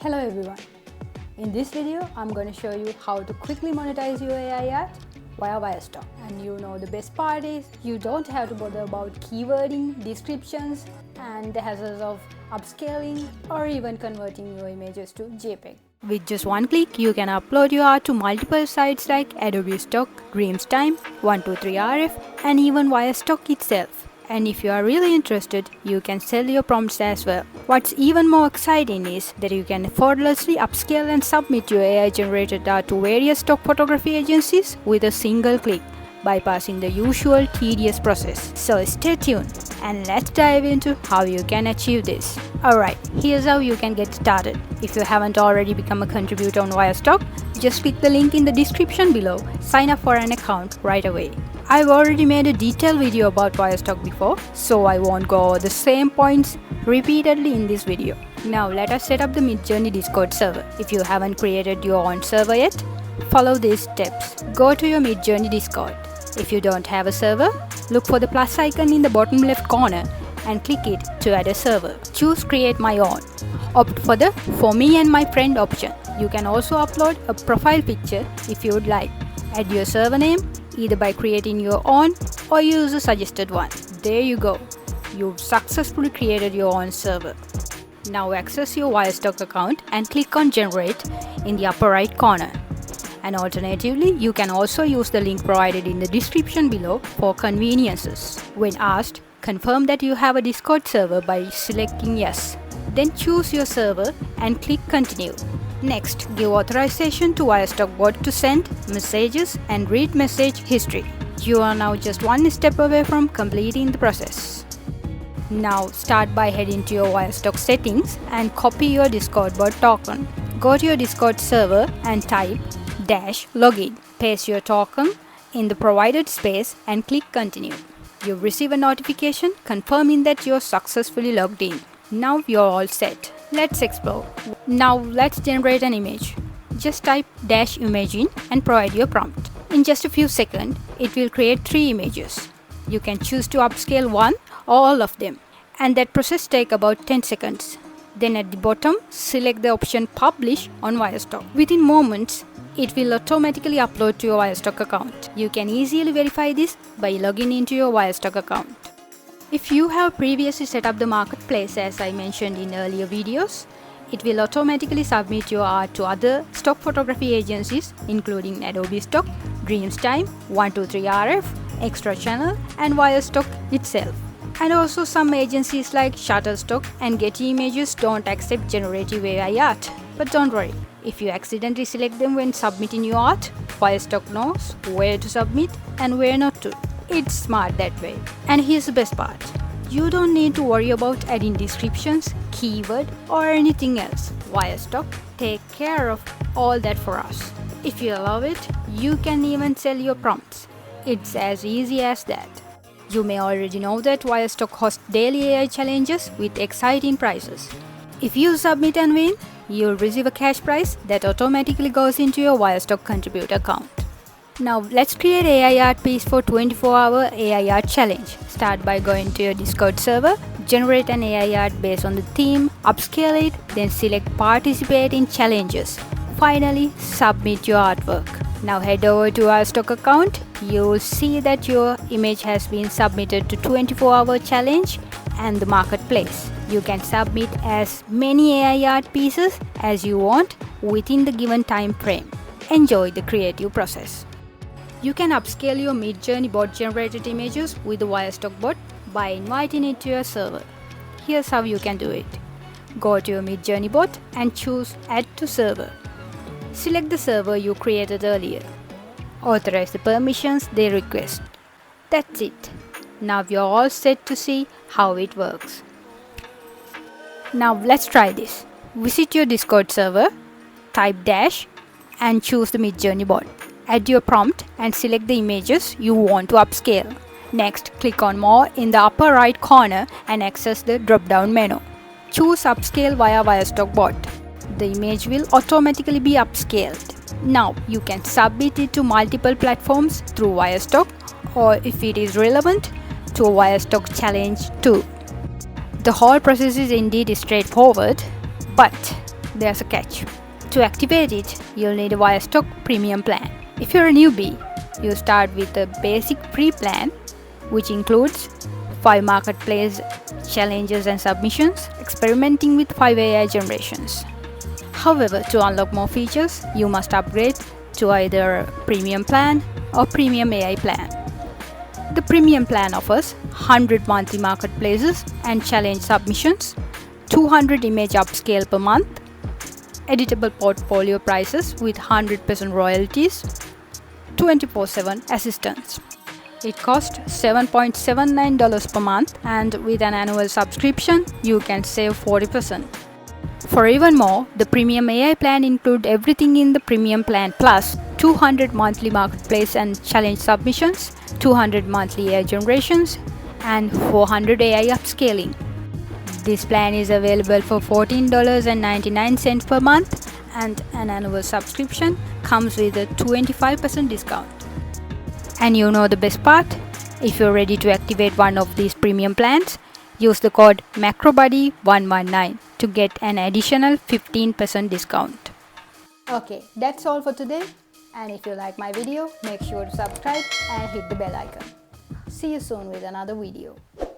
Hello everyone. In this video, I'm going to show you how to quickly monetize your AI art via Wirestock. And you know the best part is you don't have to bother about keywording, descriptions, and the hassles of upscaling or even converting your images to JPEG. With just one click, you can upload your art to multiple sites like Adobe Stock, Dreamtime, 123RF, and even Wirestock itself. And if you are really interested, you can sell your prompts as well. What's even more exciting is that you can effortlessly upscale and submit your AI generated art to various stock photography agencies with a single click, bypassing the usual tedious process. So stay tuned and let's dive into how you can achieve this. Alright, here's how you can get started. If you haven't already become a contributor on Wirestock, just click the link in the description below, sign up for an account right away. I've already made a detailed video about Wirestock before, so I won't go over the same points repeatedly in this video. Now let us set up the Midjourney Discord server. If you haven't created your own server yet, follow these steps. Go to your Midjourney Discord. If you don't have a server, look for the plus icon in the bottom left corner and click it to add a server. Choose Create My Own. Opt for the For Me and My Friend option. You can also upload a profile picture if you would like. Add your server name either by creating your own or use a suggested one. There you go. You've successfully created your own server. Now access your Wirestock account and click on Generate in the upper right corner. And alternatively, you can also use the link provided in the description below for conveniences. When asked, confirm that you have a Discord server by selecting Yes. Then choose your server and click Continue. Next, give authorization to Wirestock Bot to send messages and read message history. You are now just one step away from completing the process. Now start by heading to your Wirestock settings and copy your Discord bot token. Go to your Discord server and type -login. Paste your token in the provided space and click Continue. You'll receive a notification confirming that you're successfully logged in. Now you're all set. Let's explore. Now let's generate an image. Just type -image in and provide your prompt. In just a few seconds, it will create 3 images. You can choose to upscale one or all of them, and that process takes about 10 seconds. Then at the bottom, select the option Publish on Wirestock. Within moments, it will automatically upload to your Wirestock account. You can easily verify this by logging into your Wirestock account. If you have previously set up the marketplace as I mentioned in earlier videos, it will automatically submit your art to other stock photography agencies including Adobe Stock, Dreamtime, 123RF, Extra Channel and Wirestock itself. And also some agencies like Shutterstock and Getty Images don't accept generative AI art. But don't worry, if you accidentally select them when submitting your art, Wirestock knows where to submit and where not to. It's smart that way. And here's the best part. You don't need to worry about adding descriptions, keyword or anything else. Wirestock take care of all that for us. If you love it, you can even sell your prompts. It's as easy as that. You may already know that Wirestock hosts daily AI challenges with exciting prizes. If you submit and win, you'll receive a cash prize that automatically goes into your Wirestock contributor account. Now let's create AI art piece for 24-hour AI art challenge. Start by going to your Discord server, generate an AI art based on the theme, upscale it, then select participate in challenges. Finally, submit your artwork. Now head over to our stock account. You'll see that your image has been submitted to 24-hour challenge and the marketplace. You can submit as many AI art pieces as you want within the given time frame. Enjoy the creative process. You can upscale your Midjourney bot generated images with the Wirestock bot by inviting it to your server. Here's how you can do it. Go to your Midjourney bot and choose Add to Server. Select the server you created earlier. Authorize the permissions they request. That's it. Now you're all set to see how it works. Now let's try this. Visit your Discord server, type - and choose the Midjourney bot. Add your prompt and select the images you want to upscale. Next, click on More in the upper right corner and access the drop-down menu. Choose Upscale via Wirestock bot. The image will automatically be upscaled. Now, you can submit it to multiple platforms through Wirestock or if it is relevant, to a Wirestock challenge too. The whole process is indeed straightforward, but there's a catch. To activate it, you'll need a Wirestock premium plan. If you're a newbie, you start with a basic free plan, which includes 5 marketplace challenges and submissions, experimenting with 5 AI generations. However, to unlock more features, you must upgrade to either a premium plan or premium AI plan. The premium plan offers 100 monthly marketplaces and challenge submissions, 200 image upscale per month, editable portfolio prices with 100% royalties, 24/7 assistance. It costs $7.79 per month, and with an annual subscription, you can save 40%. For even more, the premium AI plan includes everything in the premium plan plus 200 monthly marketplace and challenge submissions, 200 monthly AI generations, and 400 AI upscaling. This plan is available for $14.99 per month, and an annual subscription comes with a 25% discount. And you know the best part? If you're ready to activate one of these premium plans, use the code MacroBuddy119 to get an additional 15% discount. Okay, that's all for today. And if you like my video, make sure to subscribe and hit the bell icon. See you soon with another video.